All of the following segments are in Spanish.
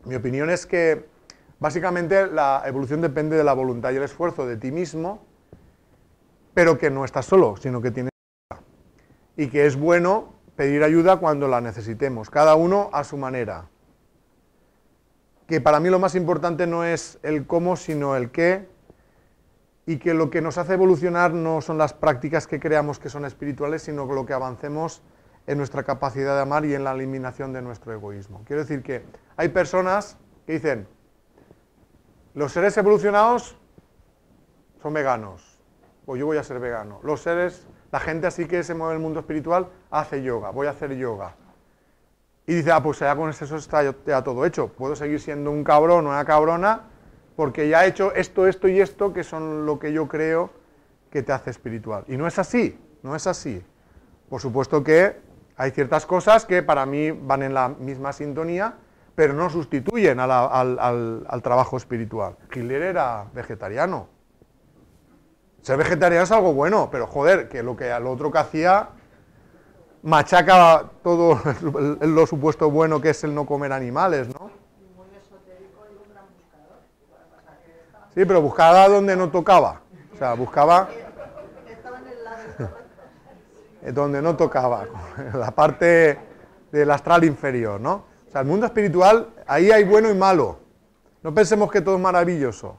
Mi opinión es que básicamente la evolución depende de la voluntad y el esfuerzo de ti mismo, pero que no estás solo, sino que tienes ayuda. Y que es bueno pedir ayuda cuando la necesitemos, cada uno a su manera. Que para mí lo más importante no es el cómo, sino el qué, y que lo que nos hace evolucionar no son las prácticas que creamos que son espirituales, sino lo que avancemos en nuestra capacidad de amar y en la eliminación de nuestro egoísmo. Quiero decir que hay personas que dicen, los seres evolucionados son veganos, o yo voy a ser vegano. La gente así que se mueve en el mundo espiritual hace yoga, voy a hacer yoga. Y dice, pues ya con eso está ya todo hecho, puedo seguir siendo un cabrón o una cabrona, porque ya he hecho esto, esto y esto, que son lo que yo creo que te hace espiritual. Y no es así, no es así. Por supuesto que hay ciertas cosas que para mí van en la misma sintonía, pero no sustituyen al trabajo espiritual. Hitler era vegetariano. Ser vegetariano es algo bueno, pero joder, que lo otro que hacía machaca todo lo supuesto bueno que es el no comer animales, ¿no? Muy esotérico y un gran buscador. Sí, pero buscaba donde no tocaba. O sea, buscaba Estaba en el lado incorrecto. donde no tocaba, la parte del astral inferior, ¿no? O sea, el mundo espiritual, ahí hay bueno y malo. No pensemos que todo es maravilloso.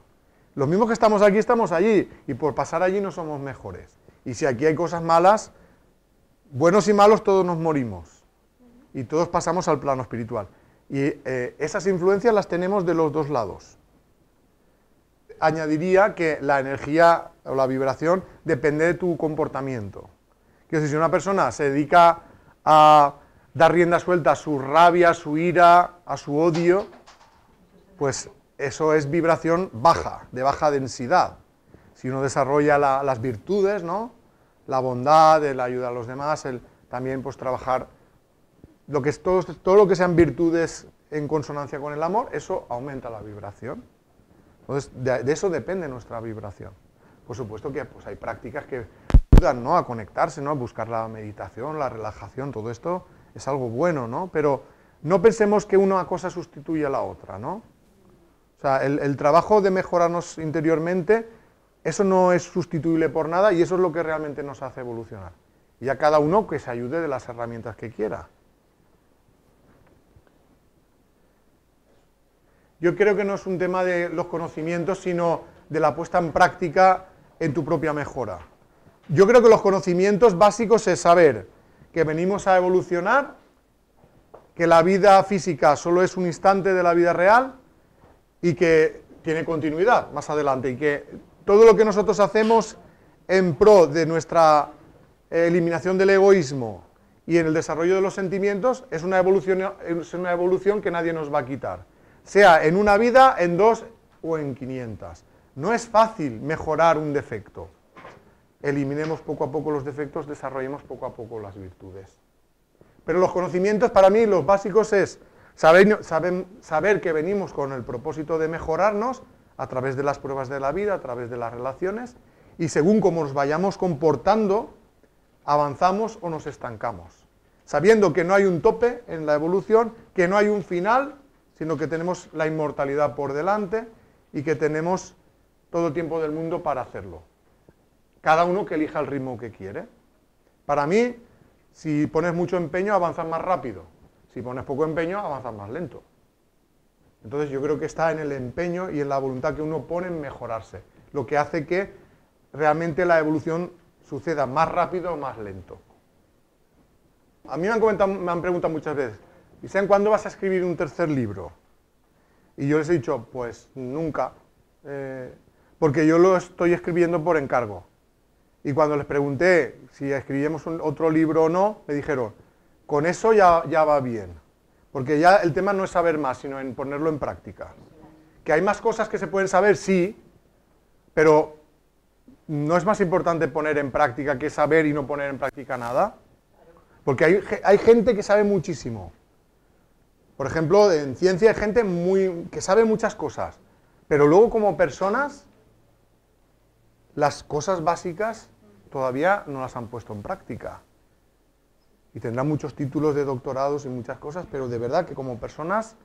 Los mismos que estamos aquí, estamos allí. Y por pasar allí no somos mejores. Y si aquí hay cosas malas, buenos y malos todos nos morimos. Y todos pasamos al plano espiritual. Y esas influencias las tenemos de los dos lados. Añadiría que la energía o la vibración depende de tu comportamiento. Quiero decir, si una persona se dedica a dar rienda suelta a su rabia, a su ira, a su odio, pues eso es vibración baja, de baja densidad. Si uno desarrolla las virtudes, ¿no? La bondad, la ayuda a los demás, también pues trabajar todo lo que sean virtudes en consonancia con el amor, eso aumenta la vibración. Entonces, de eso depende nuestra vibración. Por supuesto que pues, hay prácticas que ayudan, ¿no?, a conectarse, ¿no?, a buscar la meditación, la relajación, todo esto es algo bueno, ¿no? Pero no pensemos que una cosa sustituye a la otra, ¿no? O sea, el trabajo de mejorarnos interiormente, eso no es sustituible por nada y eso es lo que realmente nos hace evolucionar. Y a cada uno que se ayude de las herramientas que quiera. Yo creo que no es un tema de los conocimientos, sino de la puesta en práctica en tu propia mejora. Yo creo que los conocimientos básicos es saber que venimos a evolucionar, que la vida física solo es un instante de la vida real y que tiene continuidad más adelante y que todo lo que nosotros hacemos en pro de nuestra eliminación del egoísmo y en el desarrollo de los sentimientos es una evolución que nadie nos va a quitar. Sea en una vida, en 2 o en 500. No es fácil mejorar un defecto. Eliminemos poco a poco los defectos, desarrollemos poco a poco las virtudes. Pero los conocimientos, para mí, los básicos es saber que venimos con el propósito de mejorarnos a través de las pruebas de la vida, a través de las relaciones, y según cómo nos vayamos comportando, avanzamos o nos estancamos. Sabiendo que no hay un tope en la evolución, que no hay un final, sino que tenemos la inmortalidad por delante y que tenemos todo el tiempo del mundo para hacerlo. Cada uno que elija el ritmo que quiere. Para mí, si pones mucho empeño, avanzas más rápido. Si pones poco empeño, avanzas más lento. Entonces yo creo que está en el empeño y en la voluntad que uno pone en mejorarse, lo que hace que realmente la evolución suceda más rápido o más lento. A mí me han preguntado muchas veces, ¿y cuándo vas a escribir un tercer libro? Y yo les he dicho, pues nunca, porque yo lo estoy escribiendo por encargo. Y cuando les pregunté si escribíamos otro libro o no, me dijeron, con eso ya va bien. Porque ya el tema no es saber más, sino en ponerlo en práctica. Que hay más cosas que se pueden saber, sí, pero no es más importante poner en práctica que saber y no poner en práctica nada. Porque hay gente que sabe muchísimo. Por ejemplo, en ciencia hay gente que sabe muchas cosas, pero luego como personas, las cosas básicas todavía no las han puesto en práctica. Y tendrán muchos títulos de doctorados y muchas cosas, pero de verdad que como personas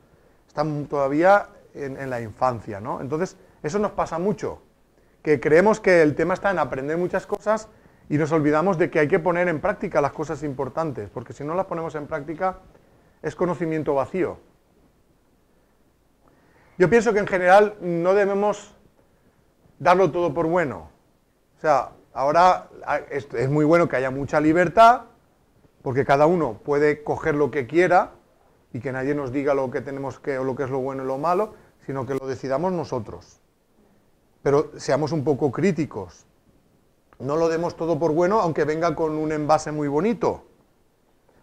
están todavía en la infancia, ¿no? Entonces, eso nos pasa mucho, que creemos que el tema está en aprender muchas cosas y nos olvidamos de que hay que poner en práctica las cosas importantes, porque si no las ponemos en práctica es conocimiento vacío. Yo pienso que en general no debemos darlo todo por bueno. O sea, ahora es muy bueno que haya mucha libertad, porque cada uno puede coger lo que quiera y que nadie nos diga lo que tenemos que, o lo que es lo bueno y lo malo, sino que lo decidamos nosotros. Pero seamos un poco críticos. No lo demos todo por bueno, aunque venga con un envase muy bonito,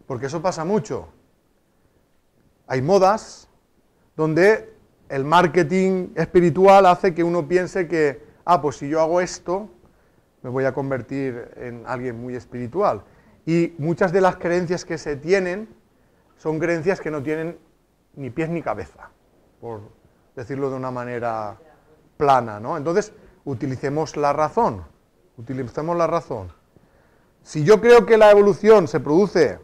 porque eso pasa mucho. Hay modas donde el marketing espiritual hace que uno piense que, pues si yo hago esto, me voy a convertir en alguien muy espiritual. Y muchas de las creencias que se tienen son creencias que no tienen ni pies ni cabeza, por decirlo de una manera plana, ¿no? Entonces, utilicemos la razón. Si yo creo que la evolución se produce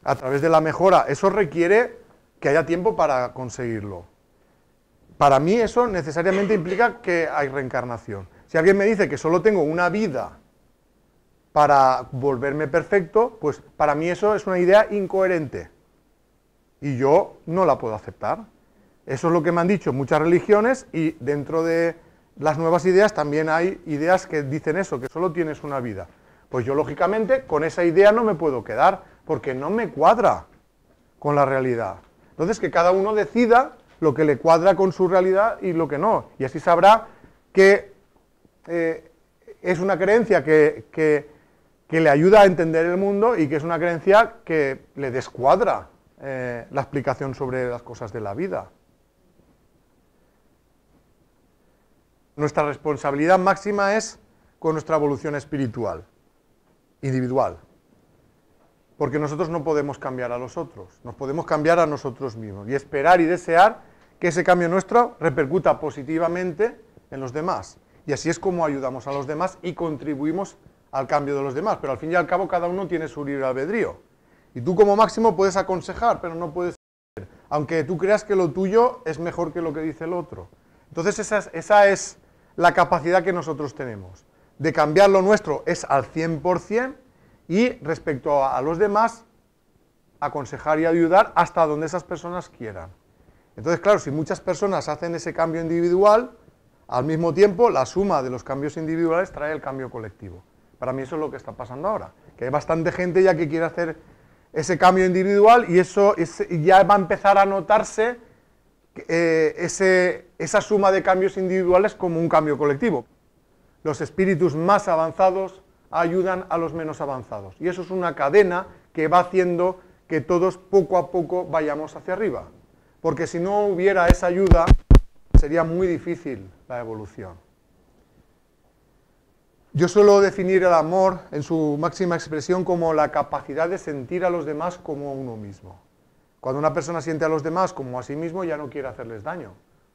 a través de la mejora, eso requiere que haya tiempo para conseguirlo. Para mí eso necesariamente implica que hay reencarnación. Si alguien me dice que solo tengo una vida para volverme perfecto, pues para mí eso es una idea incoherente. Y yo no la puedo aceptar. Eso es lo que me han dicho muchas religiones y dentro de las nuevas ideas también hay ideas que dicen eso, que solo tienes una vida. Pues yo lógicamente con esa idea no me puedo quedar, porque no me cuadra con la realidad. Entonces que cada uno decida lo que le cuadra con su realidad y lo que no. Y así sabrá que es una creencia que le ayuda a entender el mundo y que es una creencia que le descuadra la explicación sobre las cosas de la vida. Nuestra responsabilidad máxima es con nuestra evolución espiritual, individual. Porque nosotros no podemos cambiar a los otros, nos podemos cambiar a nosotros mismos y esperar y desear que ese cambio nuestro repercuta positivamente en los demás. Y así es como ayudamos a los demás y contribuimos al cambio de los demás. Pero al fin y al cabo cada uno tiene su libre albedrío. Y tú como máximo puedes aconsejar, pero no puedes hacer, aunque tú creas que lo tuyo es mejor que lo que dice el otro. Entonces esa es la capacidad que nosotros tenemos. De cambiar lo nuestro es al 100% y respecto a los demás, aconsejar y ayudar hasta donde esas personas quieran. Entonces, claro, si muchas personas hacen ese cambio individual, al mismo tiempo la suma de los cambios individuales trae el cambio colectivo. Para mí eso es lo que está pasando ahora, que hay bastante gente ya que quiere hacer ese cambio individual y eso ya va a empezar a notarse esa suma de cambios individuales como un cambio colectivo. Los espíritus más avanzados ayudan a los menos avanzados. Y eso es una cadena que va haciendo que todos poco a poco vayamos hacia arriba. Porque si no hubiera esa ayuda, sería muy difícil la evolución. Yo suelo definir el amor en su máxima expresión como la capacidad de sentir a los demás como uno mismo. Cuando una persona siente a los demás como a sí mismo, ya no quiere hacerles daño.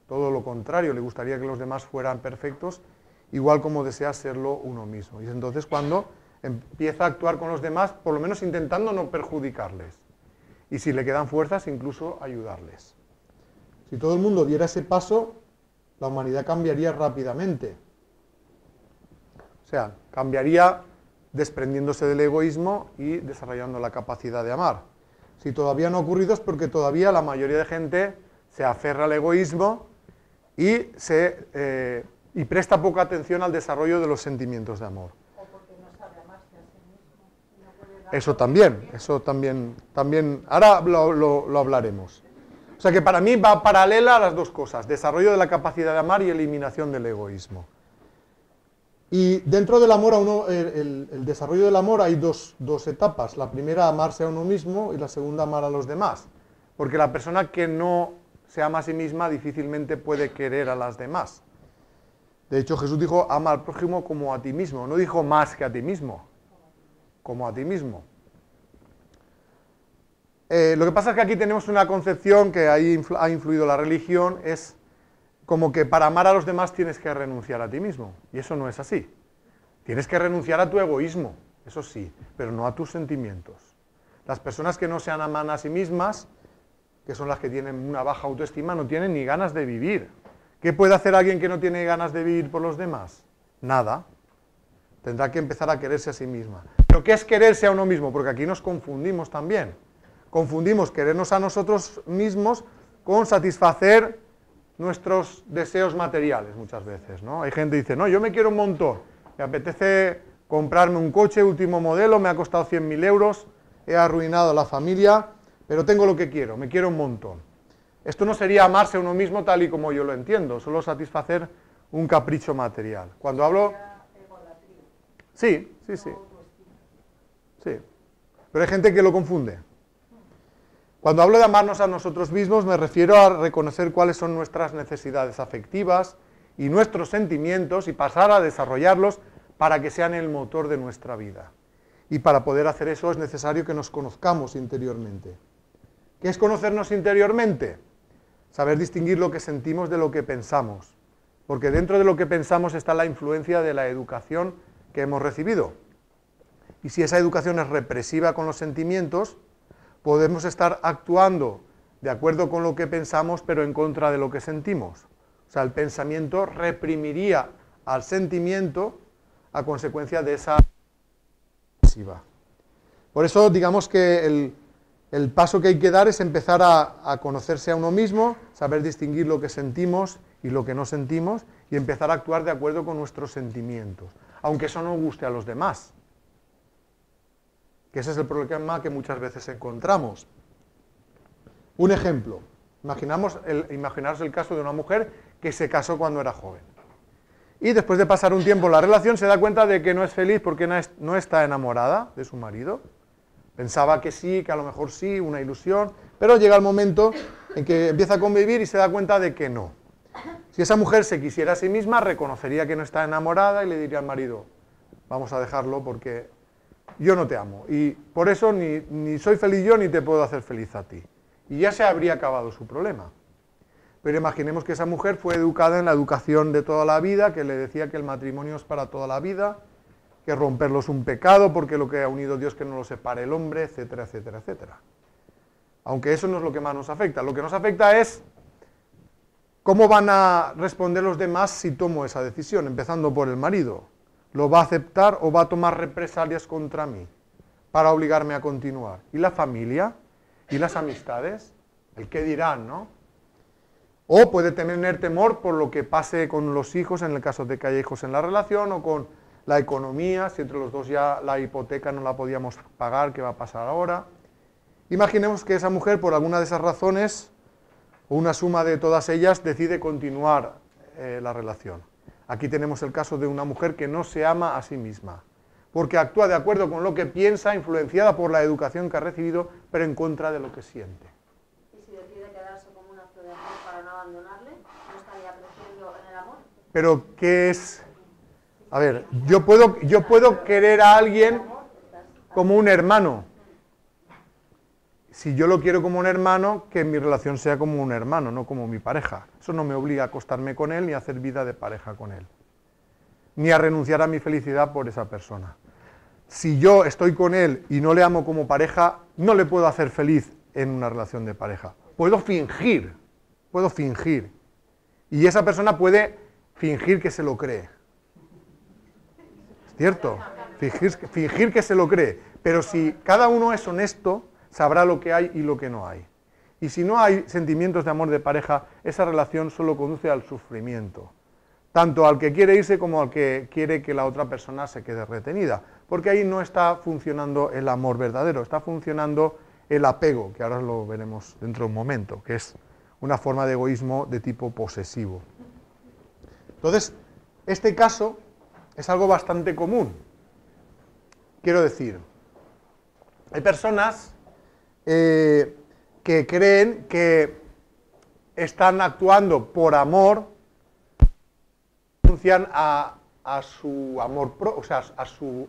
Todo lo contrario, le gustaría que los demás fueran perfectos, igual como desea serlo uno mismo. Y es entonces cuando empieza a actuar con los demás, por lo menos intentando no perjudicarles. Y si le quedan fuerzas, incluso ayudarles. Si todo el mundo diera ese paso, la humanidad cambiaría rápidamente. O sea, cambiaría desprendiéndose del egoísmo y desarrollando la capacidad de amar. Si todavía no ha ocurrido es porque todavía la mayoría de gente se aferra al egoísmo y presta poca atención al desarrollo de los sentimientos de amor. O porque no sabe amarse a sí mismo. No puede dar Eso también, ahora lo hablaremos. O sea que para mí va paralela a las dos cosas, desarrollo de la capacidad de amar y eliminación del egoísmo. Y dentro del amor a uno, el desarrollo del amor hay dos etapas. La primera, amarse a uno mismo, y la segunda, amar a los demás. Porque la persona que no se ama a sí misma difícilmente puede querer a las demás. De hecho, Jesús dijo, ama al prójimo como a ti mismo. No dijo más que a ti mismo, como a ti mismo. Lo que pasa es que aquí tenemos una concepción que ahí ha influido la religión, es como que para amar a los demás tienes que renunciar a ti mismo. Y eso no es así. Tienes que renunciar a tu egoísmo, eso sí, pero no a tus sentimientos. Las personas que no se aman a sí mismas que son las que tienen una baja autoestima, no tienen ni ganas de vivir. ¿Qué puede hacer alguien que no tiene ganas de vivir por los demás? Nada. Tendrá que empezar a quererse a sí misma. ¿Pero qué es quererse a uno mismo? Porque aquí nos confundimos también. Confundimos querernos a nosotros mismos con satisfacer nuestros deseos materiales muchas veces, ¿no? Hay gente que dice, no, yo me quiero un montón, me apetece comprarme un coche último modelo, me ha costado 100.000 euros, he arruinado a la familia, pero tengo lo que quiero, me quiero un montón. Esto no sería amarse a uno mismo tal y como yo lo entiendo, solo satisfacer un capricho material. Cuando hablo... Sí. Sí. Pero hay gente que lo confunde. Cuando hablo de amarnos a nosotros mismos me refiero a reconocer cuáles son nuestras necesidades afectivas y nuestros sentimientos y pasar a desarrollarlos para que sean el motor de nuestra vida. Y para poder hacer eso es necesario que nos conozcamos interiormente. ¿Qué es conocernos interiormente? Saber distinguir lo que sentimos de lo que pensamos. Porque dentro de lo que pensamos está la influencia de la educación que hemos recibido. Y si esa educación es represiva con los sentimientos, podemos estar actuando de acuerdo con lo que pensamos, pero en contra de lo que sentimos. O sea, el pensamiento reprimiría al sentimiento a consecuencia de esa represiva. Por eso, digamos que el paso que hay que dar es empezar a conocerse a uno mismo, saber distinguir lo que sentimos y lo que no sentimos, y empezar a actuar de acuerdo con nuestros sentimientos, aunque eso no guste a los demás. Que ese es el problema que muchas veces encontramos. Un ejemplo, imaginaros el caso de una mujer que se casó cuando era joven. Y después de pasar un tiempo en la relación se da cuenta de que no es feliz porque no está enamorada de su marido. Pensaba que sí, que a lo mejor sí, una ilusión, pero llega el momento en que empieza a convivir y se da cuenta de que no. Si esa mujer se quisiera a sí misma, reconocería que no está enamorada y le diría al marido, vamos a dejarlo porque yo no te amo. Y por eso ni soy feliz yo ni te puedo hacer feliz a ti. Y ya se habría acabado su problema. Pero imaginemos que esa mujer fue educada en la educación de toda la vida, que le decía que el matrimonio es para toda la vida, que romperlo es un pecado, porque lo que ha unido Dios que no lo separe el hombre, etcétera, etcétera, etcétera. Aunque eso no es lo que más nos afecta. Lo que nos afecta es cómo van a responder los demás si tomo esa decisión, empezando por el marido. ¿Lo va a aceptar o va a tomar represalias contra mí para obligarme a continuar? ¿Y la familia? ¿Y las amistades? El qué dirán, ¿no? O puede tener temor por lo que pase con los hijos, en el caso de que haya hijos en la relación, o con la economía, si entre los dos ya la hipoteca no la podíamos pagar, ¿qué va a pasar ahora? Imaginemos que esa mujer, por alguna de esas razones, o una suma de todas ellas, decide continuar la relación. Aquí tenemos el caso de una mujer que no se ama a sí misma, porque actúa de acuerdo con lo que piensa, influenciada por la educación que ha recibido, pero en contra de lo que siente. ¿Y si decide quedarse como un acto de amor para no abandonarle? ¿No estaría creciendo en el amor? Pero, ¿qué es? A ver, yo puedo querer a alguien como un hermano. Si yo lo quiero como un hermano, que mi relación sea como un hermano, no como mi pareja. Eso no me obliga a acostarme con él ni a hacer vida de pareja con él. Ni a renunciar a mi felicidad por esa persona. Si yo estoy con él y no le amo como pareja, no le puedo hacer feliz en una relación de pareja. Puedo fingir. Y esa persona puede fingir que se lo cree. ¿Es cierto? Fingir que se lo cree. Pero si cada uno es honesto, sabrá lo que hay y lo que no hay. Y si no hay sentimientos de amor de pareja, esa relación solo conduce al sufrimiento. Tanto al que quiere irse como al que quiere que la otra persona se quede retenida. Porque ahí no está funcionando el amor verdadero, está funcionando el apego, que ahora lo veremos dentro de un momento, que es una forma de egoísmo de tipo posesivo. Entonces, este caso es algo bastante común. Quiero decir, hay personas que creen que están actuando por amor, renuncian a su amor, o sea, a su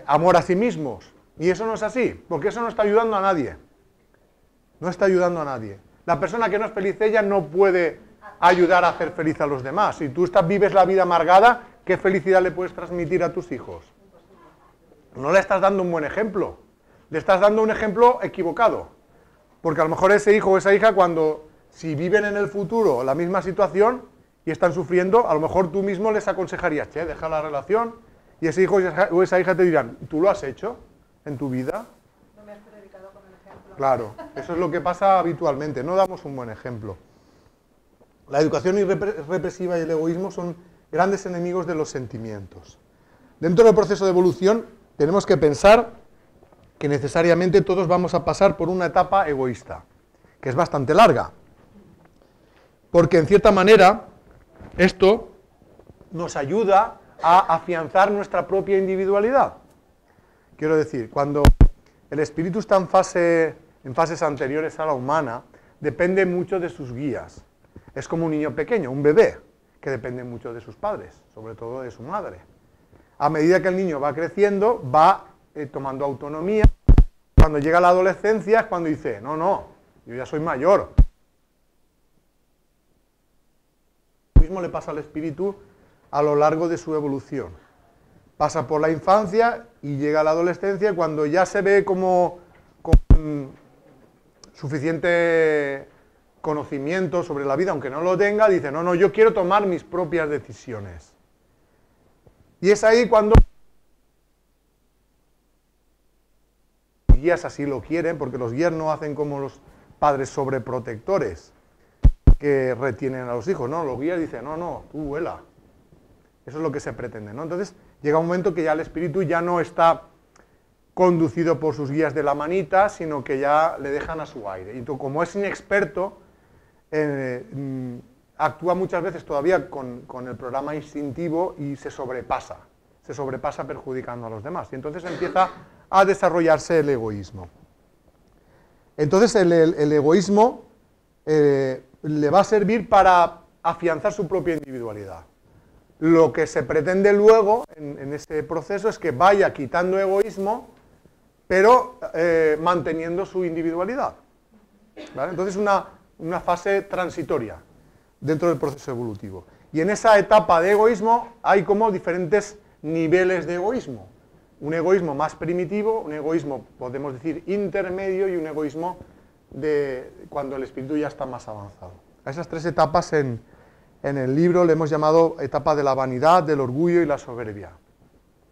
amor a sí mismos. Y eso no es así, porque eso no está ayudando a nadie. No está ayudando a nadie. La persona que no es feliz ella no puede ayudar a hacer feliz a los demás. Si tú vives la vida amargada, ¿qué felicidad le puedes transmitir a tus hijos? No le estás dando un buen ejemplo. Le estás dando un ejemplo equivocado. Porque a lo mejor ese hijo o esa hija, si viven en el futuro la misma situación y están sufriendo, a lo mejor tú mismo les aconsejarías, che, deja la relación, y ese hijo o esa hija te dirán, ¿tú lo has hecho en tu vida? No me has predicado con el ejemplo. Claro, eso es lo que pasa habitualmente, no damos un buen ejemplo. La educación represiva y el egoísmo son grandes enemigos de los sentimientos. Dentro del proceso de evolución tenemos que pensar que necesariamente todos vamos a pasar por una etapa egoísta, que es bastante larga. Porque en cierta manera esto nos ayuda a afianzar nuestra propia individualidad. Quiero decir, cuando el espíritu está en fases anteriores a la humana, depende mucho de sus guías. Es como un niño pequeño, un bebé, que depende mucho de sus padres, sobre todo de su madre. A medida que el niño va creciendo, va tomando autonomía. Cuando llega a la adolescencia es cuando dice, no, yo ya soy mayor. Lo mismo le pasa al espíritu a lo largo de su evolución. Pasa por la infancia y llega a la adolescencia cuando ya se ve como con suficiente conocimiento sobre la vida, aunque no lo tenga, dice, no, yo quiero tomar mis propias decisiones. Y es ahí cuando los guías así lo quieren, porque los guías no hacen como los padres sobreprotectores que retienen a los hijos, no, los guías dicen, no, tú vuela. Eso es lo que se pretende, ¿no? Entonces llega un momento que ya el espíritu ya no está conducido por sus guías de la manita, sino que ya le dejan a su aire. Y tú, como es inexperto, actúa muchas veces todavía con el programa instintivo y se sobrepasa perjudicando a los demás. Y entonces empieza a desarrollarse el egoísmo. Entonces el egoísmo le va a servir para afianzar su propia individualidad. Lo que se pretende luego en ese proceso es que vaya quitando egoísmo, pero manteniendo su individualidad. ¿Vale? Entonces una fase transitoria dentro del proceso evolutivo. Y en esa etapa de egoísmo hay como diferentes niveles de egoísmo. Un egoísmo más primitivo, un egoísmo, podemos decir, intermedio, y un egoísmo de cuando el espíritu ya está más avanzado. A esas tres etapas en el libro le hemos llamado etapa de la vanidad, del orgullo y la soberbia.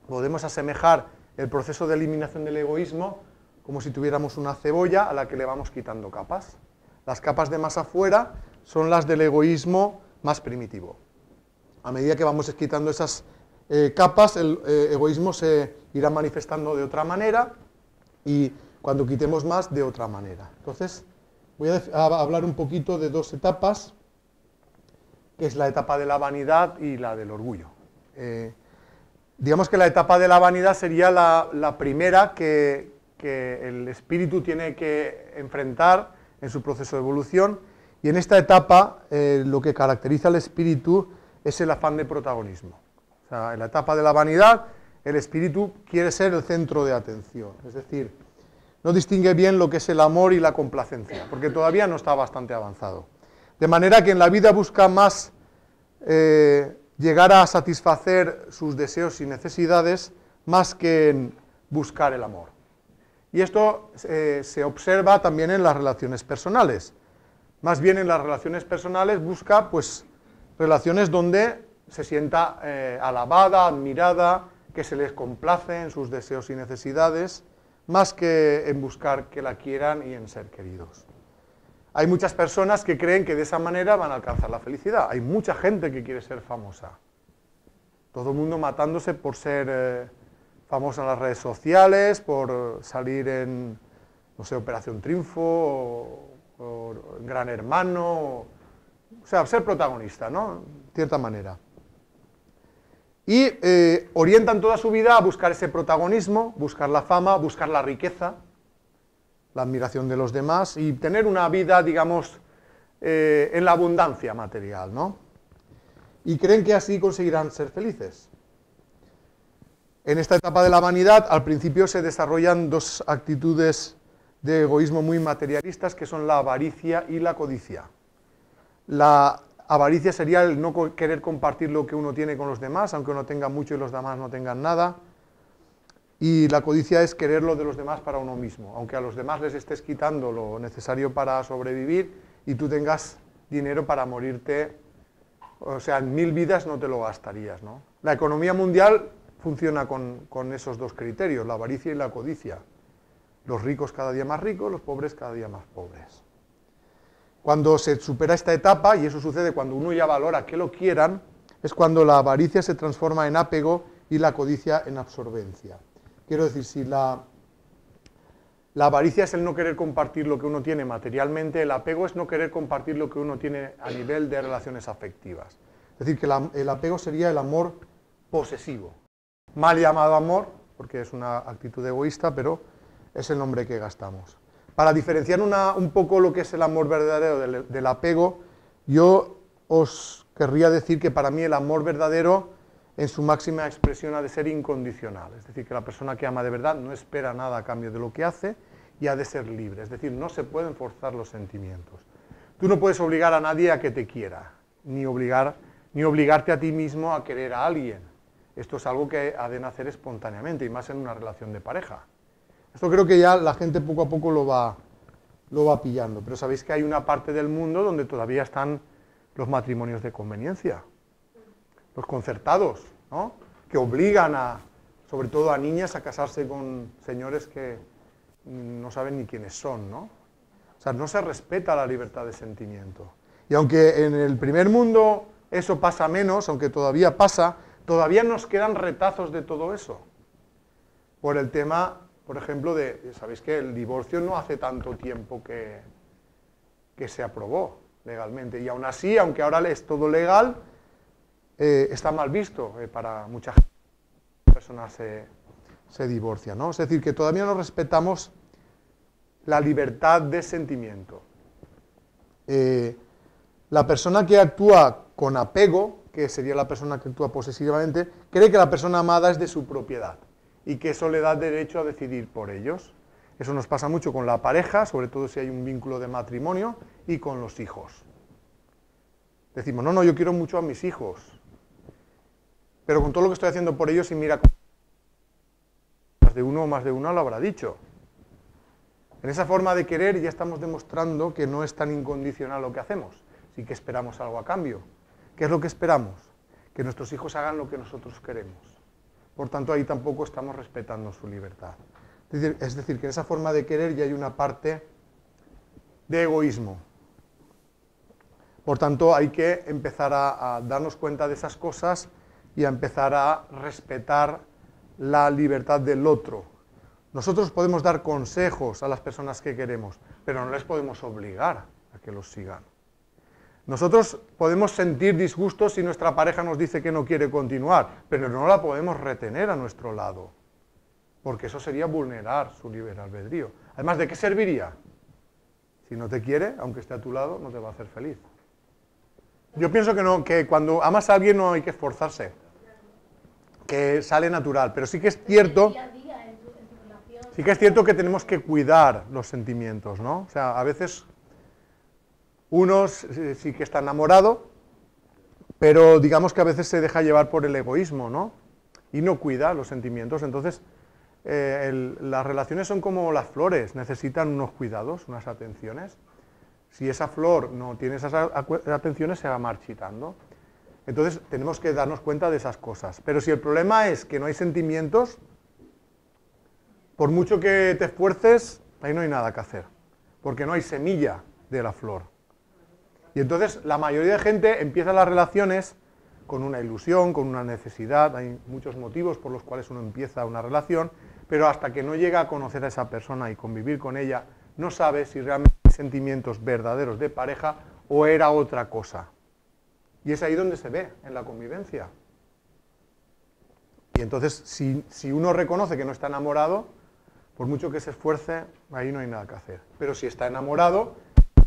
Podemos asemejar el proceso de eliminación del egoísmo como si tuviéramos una cebolla a la que le vamos quitando capas. Las capas de más afuera son las del egoísmo más primitivo. A medida que vamos quitando esas capas, el egoísmo se irá manifestando de otra manera y cuando quitemos más, de otra manera. Entonces, voy a hablar un poquito de dos etapas, que es la etapa de la vanidad y la del orgullo. Digamos que la etapa de la vanidad sería la primera que el espíritu tiene que enfrentar en su proceso de evolución, y en esta etapa lo que caracteriza al espíritu es el afán de protagonismo. O sea, en la etapa de la vanidad, el espíritu quiere ser el centro de atención, es decir, no distingue bien lo que es el amor y la complacencia, porque todavía no está bastante avanzado. De manera que en la vida busca más llegar a satisfacer sus deseos y necesidades más que en buscar el amor. Y esto se observa también en las relaciones personales. Más bien en las relaciones personales busca pues relaciones donde se sienta alabada, admirada, que se les complace en sus deseos y necesidades, más que en buscar que la quieran y en ser queridos. Hay muchas personas que creen que de esa manera van a alcanzar la felicidad. Hay mucha gente que quiere ser famosa. Todo el mundo matándose por ser famoso en las redes sociales, por salir en, no sé, Operación Triunfo, o Gran Hermano, o sea, ser protagonista, ¿no? De cierta manera. Y orientan toda su vida a buscar ese protagonismo, buscar la fama, buscar la riqueza, la admiración de los demás y tener una vida, digamos, en la abundancia material, ¿no? Y creen que así conseguirán ser felices. En esta etapa de la vanidad, al principio se desarrollan dos actitudes de egoísmo muy materialistas, que son la avaricia y la codicia. La avaricia sería el no querer compartir lo que uno tiene con los demás, aunque uno tenga mucho y los demás no tengan nada. Y la codicia es querer lo de los demás para uno mismo, aunque a los demás les estés quitando lo necesario para sobrevivir y tú tengas dinero para morirte, o sea, en 1000 vidas no te lo gastarías, ¿no? La economía mundial funciona con esos dos criterios, la avaricia y la codicia. Los ricos cada día más ricos, los pobres cada día más pobres. Cuando se supera esta etapa, y eso sucede cuando uno ya valora que lo quieran, es cuando la avaricia se transforma en apego y la codicia en absorbencia. Quiero decir, si la avaricia es el no querer compartir lo que uno tiene materialmente, el apego es no querer compartir lo que uno tiene a nivel de relaciones afectivas. Es decir, que el apego sería el amor posesivo. Mal llamado amor, porque es una actitud egoísta, pero es el nombre que gastamos. Para diferenciar un poco lo que es el amor verdadero del apego, yo os querría decir que para mí el amor verdadero en su máxima expresión ha de ser incondicional. Es decir, que la persona que ama de verdad no espera nada a cambio de lo que hace y ha de ser libre. Es decir, no se pueden forzar los sentimientos. Tú no puedes obligar a nadie a que te quiera, ni obligarte a ti mismo a querer a alguien. Esto es algo que ha de nacer espontáneamente, y más en una relación de pareja. Esto creo que ya la gente poco a poco lo va pillando, pero sabéis que hay una parte del mundo donde todavía están los matrimonios de conveniencia, los concertados, ¿no? Que obligan sobre todo a niñas a casarse con señores que no saben ni quiénes son, ¿no? O sea, no se respeta la libertad de sentimiento. Y aunque en el primer mundo eso pasa menos, aunque todavía pasa, todavía nos quedan retazos de todo eso. Por el tema, por ejemplo, sabéis que el divorcio no hace tanto tiempo que se aprobó legalmente. Y aún así, aunque ahora es todo legal, está mal visto para mucha gente. Personas se divorcian, ¿no? Es decir, que todavía no respetamos la libertad de sentimiento. La persona que actúa con apego, que sería la persona que actúa posesivamente, cree que la persona amada es de su propiedad y que eso le da derecho a decidir por ellos. Eso nos pasa mucho con la pareja, sobre todo si hay un vínculo de matrimonio, y con los hijos. Decimos, no, yo quiero mucho a mis hijos, pero con todo lo que estoy haciendo por ellos, y mira, más de uno o más de una lo habrá dicho. En esa forma de querer ya estamos demostrando que no es tan incondicional lo que hacemos, sí que esperamos algo a cambio. ¿Qué es lo que esperamos? Que nuestros hijos hagan lo que nosotros queremos. Por tanto, ahí tampoco estamos respetando su libertad. Es decir, que en esa forma de querer ya hay una parte de egoísmo. Por tanto, hay que empezar a darnos cuenta de esas cosas y a empezar a respetar la libertad del otro. Nosotros podemos dar consejos a las personas que queremos, pero no les podemos obligar a que los sigan. Nosotros podemos sentir disgustos si nuestra pareja nos dice que no quiere continuar, pero no la podemos retener a nuestro lado, porque eso sería vulnerar su libre albedrío. Además, ¿de qué serviría? Si no te quiere, aunque esté a tu lado, no te va a hacer feliz. Yo pienso que no, que cuando amas a alguien no hay que esforzarse, que sale natural, pero sí que es cierto, que tenemos que cuidar los sentimientos, ¿no? O sea, a veces uno sí que está enamorado, pero digamos que a veces se deja llevar por el egoísmo, ¿no? Y no cuida los sentimientos. Entonces, las relaciones son como las flores, necesitan unos cuidados, unas atenciones. Si esa flor no tiene esas atenciones, se va marchitando. Entonces, tenemos que darnos cuenta de esas cosas. Pero si el problema es que no hay sentimientos, por mucho que te esfuerces, ahí no hay nada que hacer, porque no hay semilla de la flor. Y entonces la mayoría de gente empieza las relaciones con una ilusión, con una necesidad. Hay muchos motivos por los cuales uno empieza una relación, pero hasta que no llega a conocer a esa persona y convivir con ella, no sabe si realmente hay sentimientos verdaderos de pareja o era otra cosa. Y es ahí donde se ve, en la convivencia. Y entonces, si uno reconoce que no está enamorado, por mucho que se esfuerce, ahí no hay nada que hacer. Pero si está enamorado,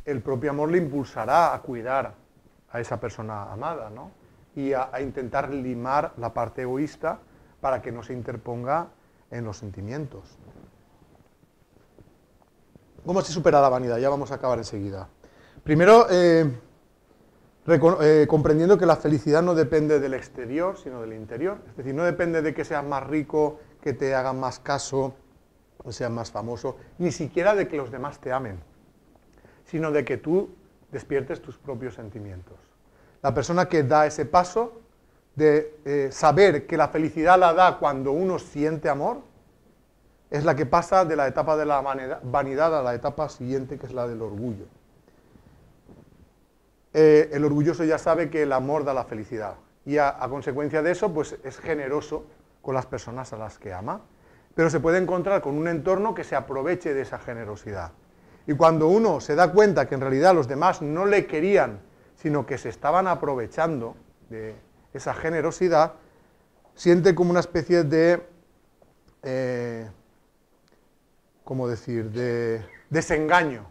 el propio amor le impulsará a cuidar a esa persona amada, ¿no? Y a intentar limar la parte egoísta para que no se interponga en los sentimientos. ¿Cómo se supera la vanidad? Ya vamos a acabar enseguida. Primero, comprendiendo que la felicidad no depende del exterior, sino del interior. Es decir, no depende de que seas más rico, que te hagan más caso, o sean más famoso, ni siquiera de que los demás te amen, sino de que tú despiertes tus propios sentimientos. La persona que da ese paso de saber que la felicidad la da cuando uno siente amor, es la que pasa de la etapa de la vanidad a la etapa siguiente, que es la del orgullo. El orgulloso ya sabe que el amor da la felicidad y a consecuencia de eso pues es generoso con las personas a las que ama, pero se puede encontrar con un entorno que se aproveche de esa generosidad. Y cuando uno se da cuenta que en realidad los demás no le querían, sino que se estaban aprovechando de esa generosidad, siente como una especie de, ¿cómo decir?, de desengaño.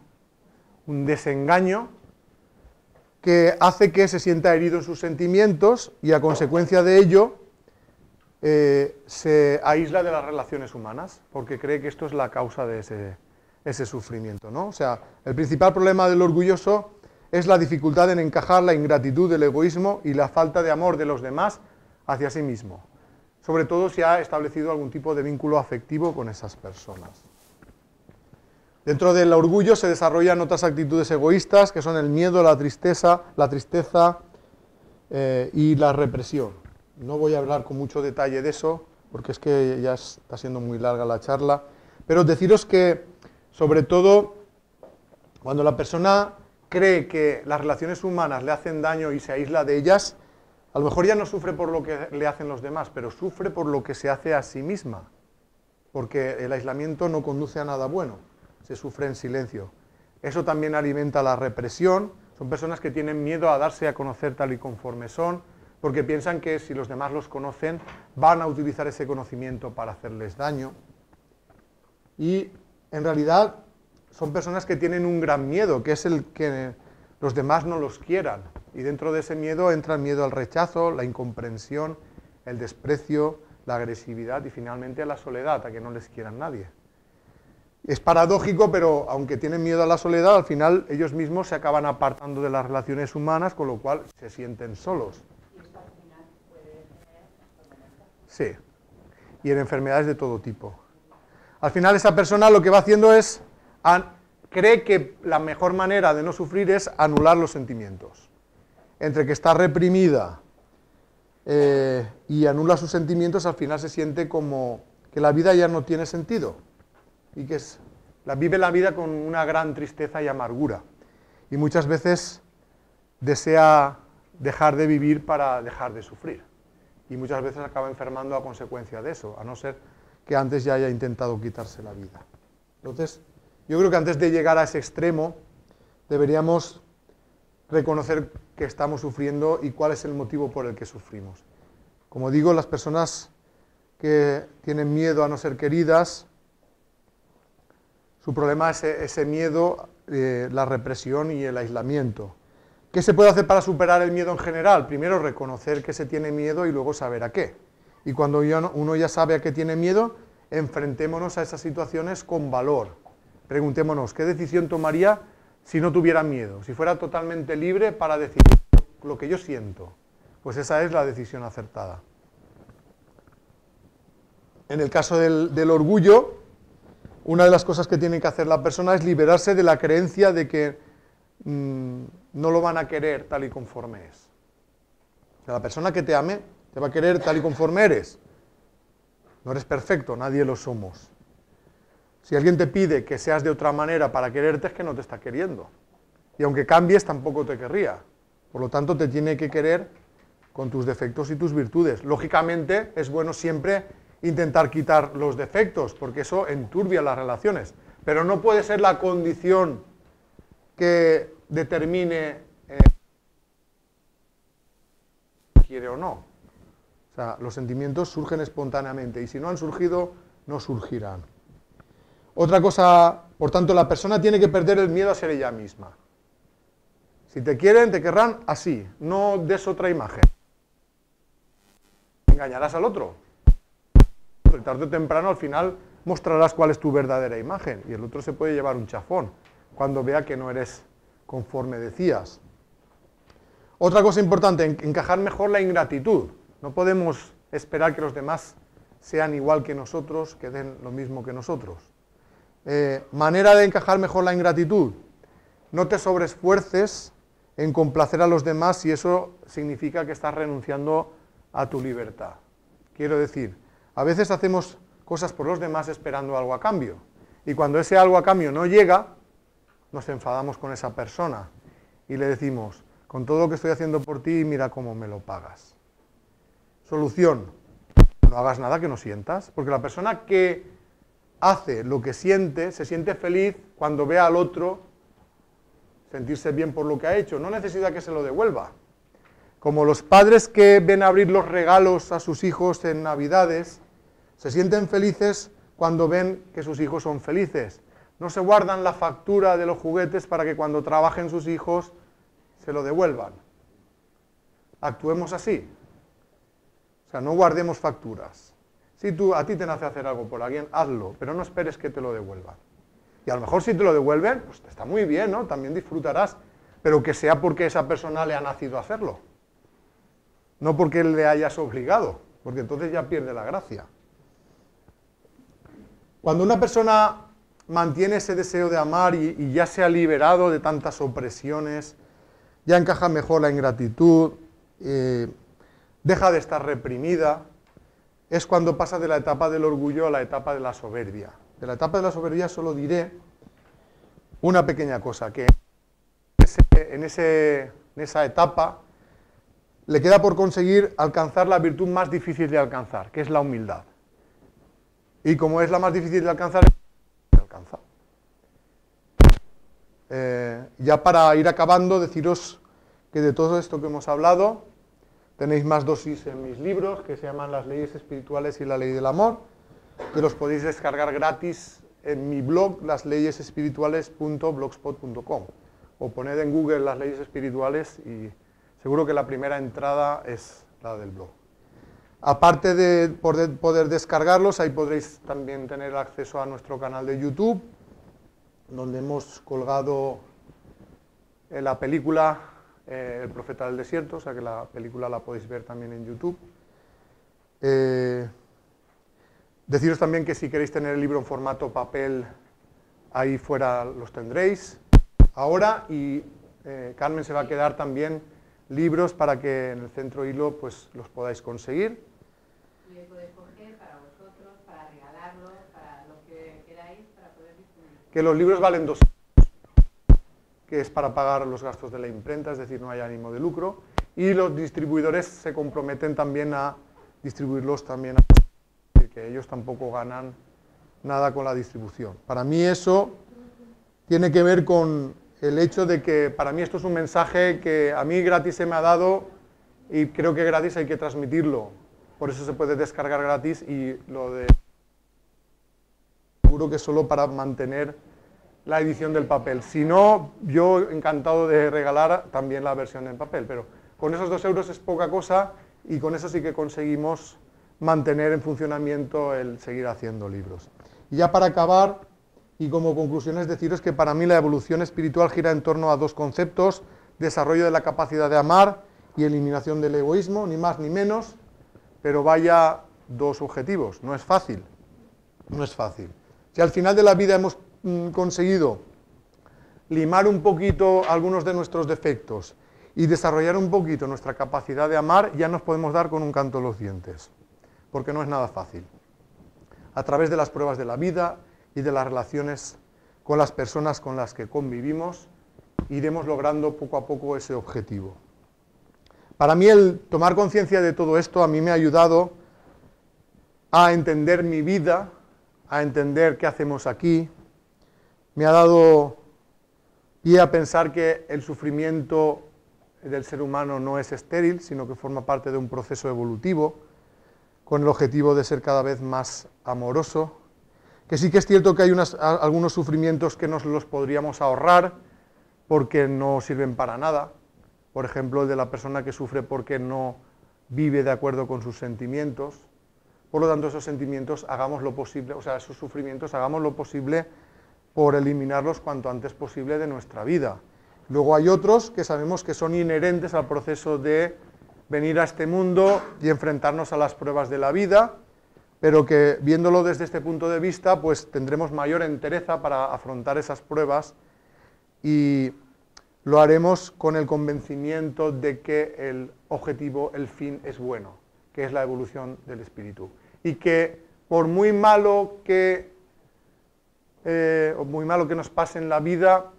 Un desengaño que hace que se sienta herido en sus sentimientos y a consecuencia de ello se aísla de las relaciones humanas, porque cree que esto es la causa de ese sufrimiento, ¿no? O sea, el principal problema del orgulloso es la dificultad en encajar la ingratitud, el egoísmo y la falta de amor de los demás hacia sí mismo, sobre todo si ha establecido algún tipo de vínculo afectivo con esas personas. Dentro del orgullo se desarrollan otras actitudes egoístas, que son el miedo, la tristeza y la represión. No voy a hablar con mucho detalle de eso, porque es que ya está siendo muy larga la charla, pero deciros que, sobre todo, cuando la persona cree que las relaciones humanas le hacen daño y se aísla de ellas, a lo mejor ya no sufre por lo que le hacen los demás, pero sufre por lo que se hace a sí misma, porque el aislamiento no conduce a nada bueno, se sufre en silencio. Eso también alimenta la represión, son personas que tienen miedo a darse a conocer tal y conforme son, porque piensan que si los demás los conocen, van a utilizar ese conocimiento para hacerles daño. Y en realidad son personas que tienen un gran miedo, que es el que los demás no los quieran. Y dentro de ese miedo entra el miedo al rechazo, la incomprensión, el desprecio, la agresividad y finalmente a la soledad, a que no les quieran nadie. Es paradójico, pero aunque tienen miedo a la soledad, al final ellos mismos se acaban apartando de las relaciones humanas, con lo cual se sienten solos. Sí, y en enfermedades de todo tipo. Al final esa persona lo que va haciendo es, cree que la mejor manera de no sufrir es anular los sentimientos. Entre que está reprimida y anula sus sentimientos, al final se siente como que la vida ya no tiene sentido y que vive la vida con una gran tristeza y amargura. Y muchas veces desea dejar de vivir para dejar de sufrir. Y muchas veces acaba enfermando a consecuencia de eso, a no ser que antes ya haya intentado quitarse la vida. Entonces, yo creo que antes de llegar a ese extremo, deberíamos reconocer que estamos sufriendo y cuál es el motivo por el que sufrimos. Como digo, las personas que tienen miedo a no ser queridas, su problema es ese miedo, la represión y el aislamiento. ¿Qué se puede hacer para superar el miedo en general? Primero, reconocer que se tiene miedo y luego saber a qué. Y cuando uno ya sabe a qué tiene miedo, enfrentémonos a esas situaciones con valor. Preguntémonos, ¿qué decisión tomaría si no tuviera miedo? Si fuera totalmente libre para decidir lo que yo siento. Pues esa es la decisión acertada. En el caso del orgullo, una de las cosas que tiene que hacer la persona es liberarse de la creencia de que no lo van a querer tal y conforme es. O sea, la persona que te ame te va a querer tal y conforme eres. No eres perfecto, nadie lo somos. Si alguien te pide que seas de otra manera para quererte, es que no te está queriendo. Y aunque cambies, tampoco te querría. Por lo tanto, te tiene que querer con tus defectos y tus virtudes. Lógicamente, es bueno siempre intentar quitar los defectos, porque eso enturbia las relaciones. Pero no puede ser la condición que determine quiere o no. O sea, los sentimientos surgen espontáneamente y si no han surgido, no surgirán. Otra cosa, por tanto, la persona tiene que perder el miedo a ser ella misma. Si te quieren, te querrán así, no des otra imagen. Engañarás al otro. Tarde o temprano, al final, mostrarás cuál es tu verdadera imagen y el otro se puede llevar un chafón cuando vea que no eres conforme decías. Otra cosa importante, encajar mejor la ingratitud. No podemos esperar que los demás sean igual que nosotros, que den lo mismo que nosotros. Manera de encajar mejor la ingratitud. No te sobreesfuerces en complacer a los demás si eso significa que estás renunciando a tu libertad. Quiero decir, a veces hacemos cosas por los demás esperando algo a cambio. Y cuando ese algo a cambio no llega, nos enfadamos con esa persona y le decimos, con todo lo que estoy haciendo por ti, mira cómo me lo pagas. Solución, no hagas nada que no sientas, porque la persona que hace lo que siente, se siente feliz cuando ve al otro sentirse bien por lo que ha hecho, no necesita que se lo devuelva. Como los padres que ven abrir los regalos a sus hijos en Navidades, se sienten felices cuando ven que sus hijos son felices. No se guardan la factura de los juguetes para que cuando trabajen sus hijos se lo devuelvan. Actuemos así. O sea, no guardemos facturas. Si a ti te nace hacer algo por alguien, hazlo, pero no esperes que te lo devuelvan. Y a lo mejor si te lo devuelven, pues está muy bien, ¿no? También disfrutarás, pero que sea porque esa persona le ha nacido hacerlo. No porque le hayas obligado, porque entonces ya pierde la gracia. Cuando una persona mantiene ese deseo de amar y ya se ha liberado de tantas opresiones, ya encaja mejor la ingratitud, deja de estar reprimida, es cuando pasa de la etapa del orgullo a la etapa de la soberbia. De la etapa de la soberbia solo diré una pequeña cosa, que en esa etapa le queda por conseguir alcanzar la virtud más difícil de alcanzar, que es la humildad. Y como es la más difícil de alcanzar, ya para ir acabando, deciros que de todo esto que hemos hablado, tenéis más dosis en mis libros, que se llaman Las leyes espirituales y la ley del amor, que los podéis descargar gratis en mi blog, lasleyesespirituales.blogspot.com. O poned en Google las leyes espirituales y seguro que la primera entrada es la del blog. Aparte de poder descargarlos, ahí podréis también tener acceso a nuestro canal de YouTube, donde hemos colgado la película El profeta del desierto, o sea que la película la podéis ver también en YouTube. Deciros también que si queréis tener el libro en formato papel, ahí fuera los tendréis ahora, y Carmen se va a quedar también libros para que en el Centro Hilo pues los podáis conseguir. Y le podéis coger para vosotros, para regalarlo, para lo que queráis, para poder distribuir. Que los libros valen 2 que es para pagar los gastos de la imprenta, es decir, no hay ánimo de lucro, y los distribuidores se comprometen también a distribuirlos también, que ellos tampoco ganan nada con la distribución. Para mí eso tiene que ver con el hecho de que para mí esto es un mensaje que a mí gratis se me ha dado y creo que gratis hay que transmitirlo. Por eso se puede descargar gratis y lo de... Seguro que solo para mantener la edición del papel. Si no, yo encantado de regalar también la versión en papel, pero con esos 2 euros es poca cosa y con eso sí que conseguimos mantener en funcionamiento el seguir haciendo libros. Y ya para acabar, y como conclusiones, deciros que para mí la evolución espiritual gira en torno a 2 conceptos: desarrollo de la capacidad de amar y eliminación del egoísmo, ni más ni menos, pero vaya 2 objetivos. No es fácil, no es fácil. Si al final de la vida hemos conseguido limar un poquito algunos de nuestros defectos y desarrollar un poquito nuestra capacidad de amar, ya nos podemos dar con un canto los dientes, porque no es nada fácil. A través de las pruebas de la vida y de las relaciones con las personas con las que convivimos, iremos logrando poco a poco ese objetivo. Para mí el tomar conciencia de todo esto a mí me ha ayudado a entender mi vida, a entender qué hacemos aquí. Me ha dado pie a pensar que el sufrimiento del ser humano no es estéril, sino que forma parte de un proceso evolutivo, con el objetivo de ser cada vez más amoroso. Que sí que es cierto que hay algunos sufrimientos que nos los podríamos ahorrar porque no sirven para nada. Por ejemplo, el de la persona que sufre porque no vive de acuerdo con sus sentimientos. Por lo tanto, esos sentimientos hagamos lo posible, o sea, esos sufrimientos hagamos lo posible por eliminarlos cuanto antes posible de nuestra vida. Luego hay otros que sabemos que son inherentes al proceso de venir a este mundo y enfrentarnos a las pruebas de la vida, pero que viéndolo desde este punto de vista, pues tendremos mayor entereza para afrontar esas pruebas y lo haremos con el convencimiento de que el objetivo, el fin es bueno, que es la evolución del espíritu. Y que por muy malo que nos pase en la vida,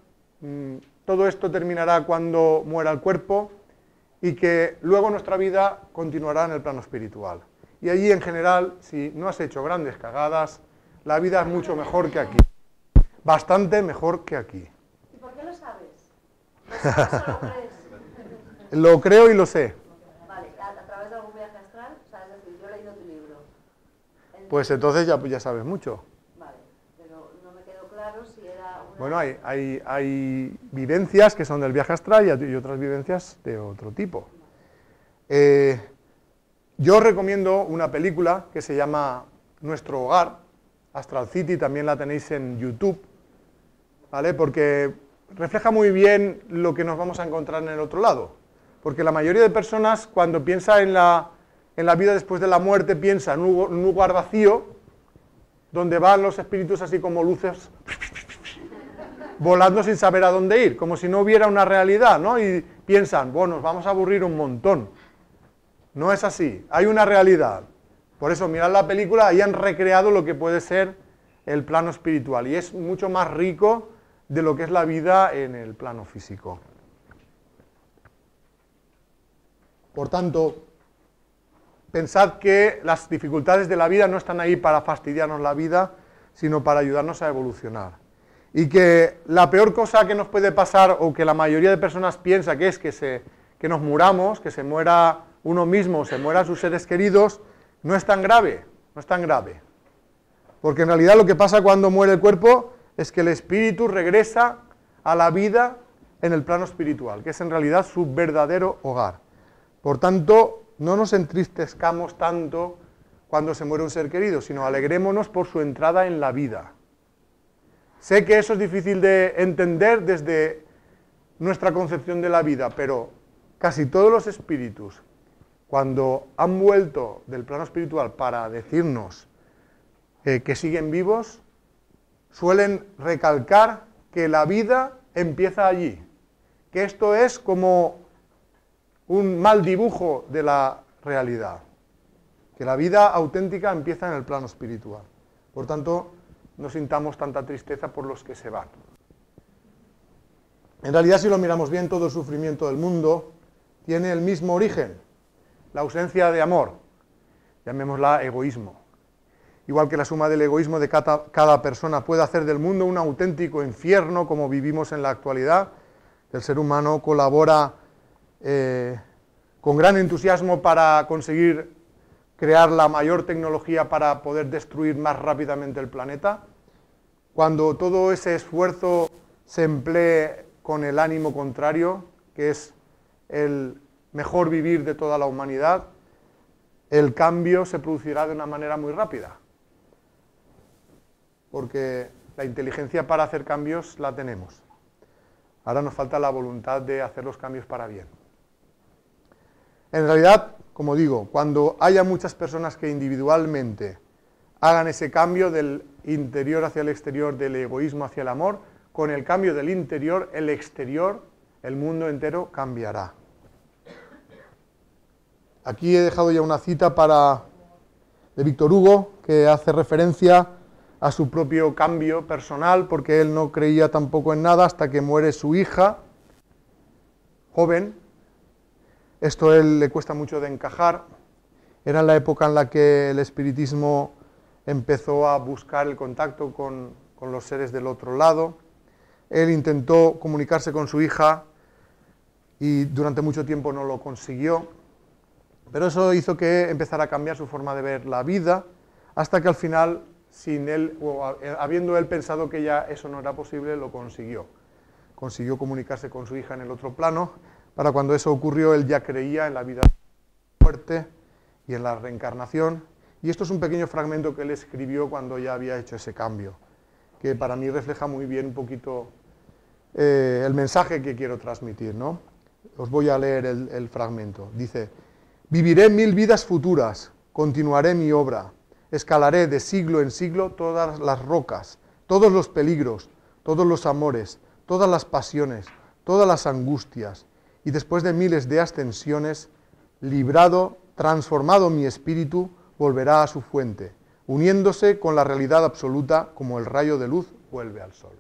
todo esto terminará cuando muera el cuerpo y que luego nuestra vida continuará en el plano espiritual. Y allí, en general, si no has hecho grandes cagadas, la vida es mucho mejor que aquí. Bastante mejor que aquí. ¿Y por qué lo sabes? ¿Lo sabes o lo crees? Lo creo y lo sé. Vale, ¿a través de algún viaje astral? O sea, es decir, yo he leído tu libro. Pues entonces ya sabes mucho. Vale, pero no me quedó claro si era una... Bueno, hay vivencias que son del viaje astral y otras vivencias de otro tipo. Yo recomiendo una película que se llama Nuestro Hogar, Astral City, también la tenéis en YouTube, ¿vale? Porque refleja muy bien lo que nos vamos a encontrar en el otro lado. Porque la mayoría de personas, cuando piensa en la vida después de la muerte, piensa en un lugar vacío, donde van los espíritus así como luces, volando sin saber a dónde ir, como si no hubiera una realidad, ¿no? Y piensan, bueno, nos vamos a aburrir un montón. No es así, hay una realidad. Por eso, mirad la película, ahí han recreado lo que puede ser el plano espiritual, y es mucho más rico de lo que es la vida en el plano físico. Por tanto, pensad que las dificultades de la vida no están ahí para fastidiarnos la vida, sino para ayudarnos a evolucionar. Y que la peor cosa que nos puede pasar, o que la mayoría de personas piensa que es que nos muramos, que se muera uno mismo, se mueran sus seres queridos, no es tan grave, no es tan grave. Porque en realidad lo que pasa cuando muere el cuerpo es que el espíritu regresa a la vida en el plano espiritual, que es en realidad su verdadero hogar. Por tanto, no nos entristezcamos tanto cuando se muere un ser querido, sino alegrémonos por su entrada en la vida. Sé que eso es difícil de entender desde nuestra concepción de la vida, pero casi todos los espíritus, cuando han vuelto del plano espiritual para decirnos que siguen vivos, suelen recalcar que la vida empieza allí, que esto es como un mal dibujo de la realidad, que la vida auténtica empieza en el plano espiritual. Por tanto, no sintamos tanta tristeza por los que se van. En realidad, si lo miramos bien, todo el sufrimiento del mundo tiene el mismo origen, la ausencia de amor, llamémosla egoísmo. Igual que la suma del egoísmo de cada persona puede hacer del mundo un auténtico infierno, como vivimos en la actualidad, el ser humano colabora con gran entusiasmo para conseguir crear la mayor tecnología para poder destruir más rápidamente el planeta. Cuando todo ese esfuerzo se emplee con el ánimo contrario, que es el mejor vivir de toda la humanidad, el cambio se producirá de una manera muy rápida. Porque la inteligencia para hacer cambios la tenemos. Ahora nos falta la voluntad de hacer los cambios para bien. En realidad, como digo, cuando haya muchas personas que individualmente hagan ese cambio del interior hacia el exterior, del egoísmo hacia el amor, con el cambio del interior, el exterior, el mundo entero cambiará. Aquí he dejado ya una cita de Víctor Hugo, que hace referencia a su propio cambio personal, porque él no creía tampoco en nada hasta que muere su hija, joven. Esto a él le cuesta mucho de encajar. Era en la época en la que el espiritismo empezó a buscar el contacto con los seres del otro lado. Él intentó comunicarse con su hija y durante mucho tiempo no lo consiguió. Pero eso hizo que empezara a cambiar su forma de ver la vida, hasta que al final, sin él, o habiendo él pensado que ya eso no era posible, lo consiguió. Consiguió comunicarse con su hija en el otro plano. Para cuando eso ocurrió, él ya creía en la vida muerte y en la reencarnación. Y esto es un pequeño fragmento que él escribió cuando ya había hecho ese cambio, que para mí refleja muy bien un poquito el mensaje que quiero transmitir, ¿no? Os voy a leer el fragmento. Dice: viviré 1000 vidas futuras, continuaré mi obra. escalaré de siglo en siglo todas las rocas, todos los peligros, todos los amores, todas las pasiones, todas las angustias, y después de miles de ascensiones, librado, transformado mi espíritu, volverá a su fuente, uniéndose con la realidad absoluta como el rayo de luz vuelve al sol.